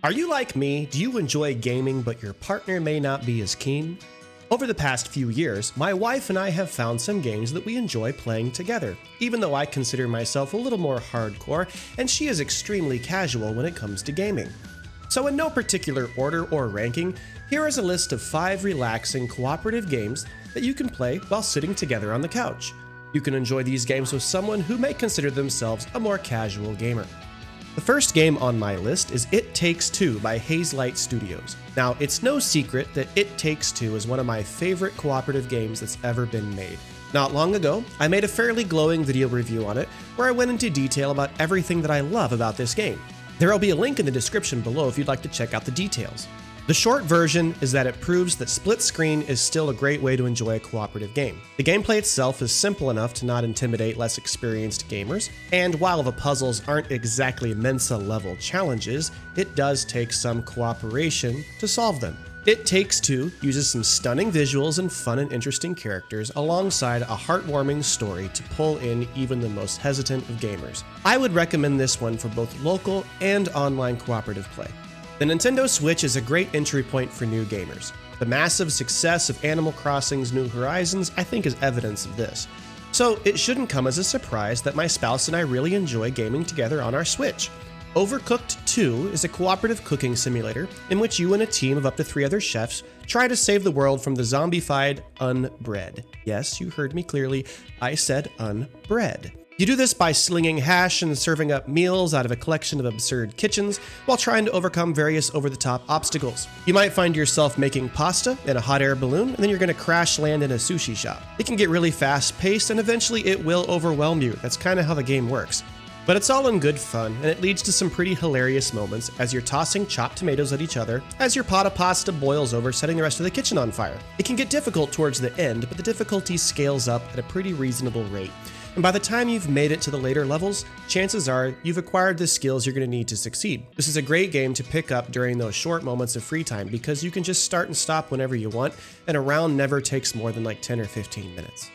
Are you like me? Do you enjoy gaming, but your partner may not be as keen? Over the past few years, my wife and I have found some games that we enjoy playing together, even though I consider myself a little more hardcore and she is extremely casual when it comes to gaming. So in no particular order or ranking, here is a list of 5 relaxing cooperative games that you can play while sitting together on the couch. You can enjoy these games with someone who may consider themselves a more casual gamer. The first game on my list is It Takes Two by Hazelight Studios. Now, it's no secret that It Takes Two is one of my favorite cooperative games that's ever been made. Not long ago, I made a fairly glowing video review on it where I went into detail about everything that I love about this game. There will be a link in the description below if you'd like to check out the details. The short version is that it proves that split screen is still a great way to enjoy a cooperative game. The gameplay itself is simple enough to not intimidate less experienced gamers, and while the puzzles aren't exactly Mensa-level challenges, it does take some cooperation to solve them. It Takes Two uses some stunning visuals and fun and interesting characters alongside a heartwarming story to pull in even the most hesitant of gamers. I would recommend this one for both local and online cooperative play. The Nintendo Switch is a great entry point for new gamers. The massive success of Animal Crossing's New Horizons, I think, is evidence of this. So it shouldn't come as a surprise that my spouse and I really enjoy gaming together on our Switch. Overcooked 2 is a cooperative cooking simulator in which you and a team of up to 3 other chefs try to save the world from the zombified unbread. Yes, you heard me clearly, I said unbread. You do this by slinging hash and serving up meals out of a collection of absurd kitchens while trying to overcome various over-the-top obstacles. You might find yourself making pasta in a hot air balloon, and then you're going to crash land in a sushi shop. It can get really fast-paced, and eventually it will overwhelm you. That's kind of how the game works. But it's all in good fun, and it leads to some pretty hilarious moments as you're tossing chopped tomatoes at each other as your pot of pasta boils over, setting the rest of the kitchen on fire. It can get difficult towards the end, but the difficulty scales up at a pretty reasonable rate. And by the time you've made it to the later levels, chances are you've acquired the skills you're going to need to succeed. This is a great game to pick up during those short moments of free time because you can just start and stop whenever you want, and a round never takes more than like 10 or 15 minutes.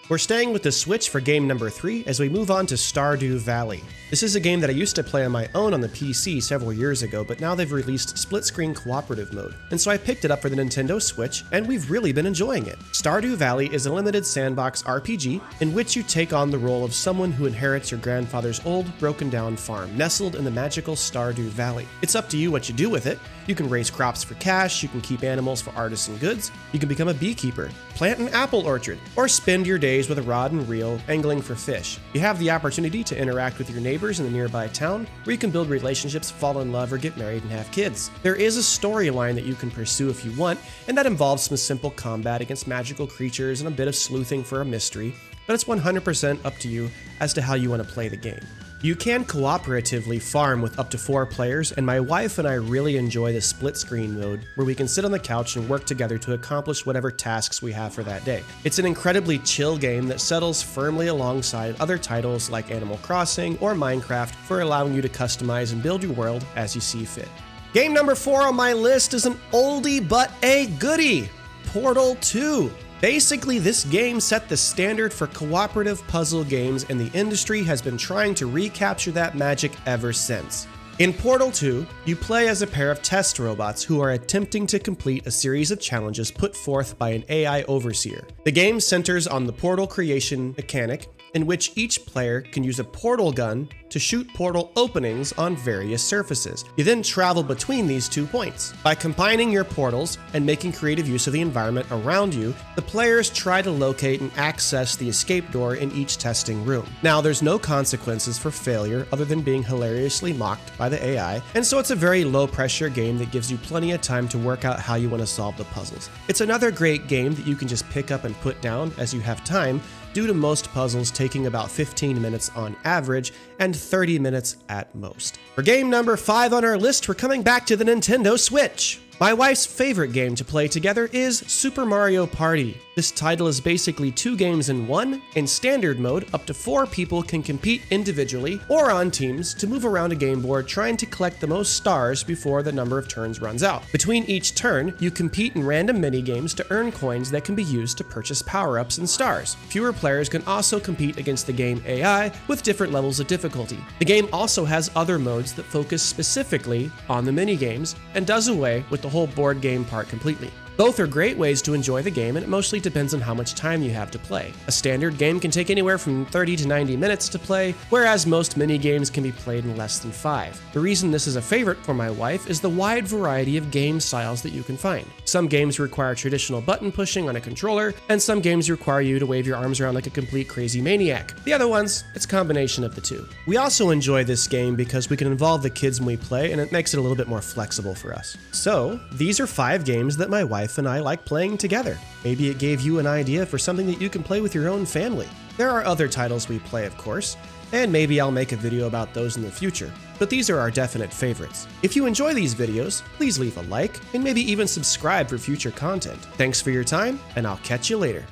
We're staying with the Switch for game number 3 as we move on to Stardew Valley. This is a game that I used to play on my own on the PC several years ago, but now they've released split-screen cooperative mode, and so I picked it up for the Nintendo Switch, and we've really been enjoying it. Stardew Valley is a limited sandbox RPG in which you take on the role of someone who inherits your grandfather's old, broken-down farm, nestled in the magical Stardew Valley. It's up to you what you do with it. You can raise crops for cash, you can keep animals for artisan goods, you can become a beekeeper, plant an apple orchard, or spend your days with a rod and reel angling for fish. You have the opportunity to interact with your neighbors in the nearby town, where you can build relationships, fall in love, or get married and have kids. There is a storyline that you can pursue if you want, and that involves some simple combat against magical creatures and a bit of sleuthing for a mystery, but it's 100% up to you as to how you want to play the game. You can cooperatively farm with up to 4 players, and my wife and I really enjoy the split screen mode where we can sit on the couch and work together to accomplish whatever tasks we have for that day. It's an incredibly chill game that settles firmly alongside other titles like Animal Crossing or Minecraft for allowing you to customize and build your world as you see fit. Game number 4 on my list is an oldie but a goodie, Portal 2. Basically, this game set the standard for cooperative puzzle games, and the industry has been trying to recapture that magic ever since. In Portal 2, you play as a pair of test robots who are attempting to complete a series of challenges put forth by an AI overseer. The game centers on the portal creation mechanic, in which each player can use a portal gun to shoot portal openings on various surfaces. You then travel between these 2 points. By combining your portals and making creative use of the environment around you, the players try to locate and access the escape door in each testing room. Now, there's no consequences for failure other than being hilariously mocked by the AI, and so it's a very low-pressure game that gives you plenty of time to work out how you want to solve the puzzles. It's another great game that you can just pick up and put down as you have time, due to most puzzles taking about 15 minutes on average and 30 minutes at most. For game number 5 on our list, we're coming back to the Nintendo Switch. My wife's favorite game to play together is Super Mario Party. This title is basically 2 games in one. In standard mode, up to 4 people can compete individually or on teams to move around a game board trying to collect the most stars before the number of turns runs out. Between each turn, you compete in random mini-games to earn coins that can be used to purchase power-ups and stars. Fewer players can also compete against the game AI with different levels of difficulty. The game also has other modes that focus specifically on the mini-games and does away with the whole board game part completely. Both are great ways to enjoy the game, and it mostly depends on how much time you have to play. A standard game can take anywhere from 30 to 90 minutes to play, whereas most mini-games can be played in less than 5. The reason this is a favorite for my wife is the wide variety of game styles that you can find. Some games require traditional button pushing on a controller, and some games require you to wave your arms around like a complete crazy maniac. The other ones, it's a combination of the two. We also enjoy this game because we can involve the kids when we play, and it makes it a little bit more flexible for us. So, these are 5 games that my wife and I like playing together. Maybe it gave you an idea for something that you can play with your own family. There are other titles we play, of course, and maybe I'll make a video about those in the future, but these are our definite favorites. If you enjoy these videos, please leave a like and maybe even subscribe for future content. Thanks for your time, and I'll catch you later.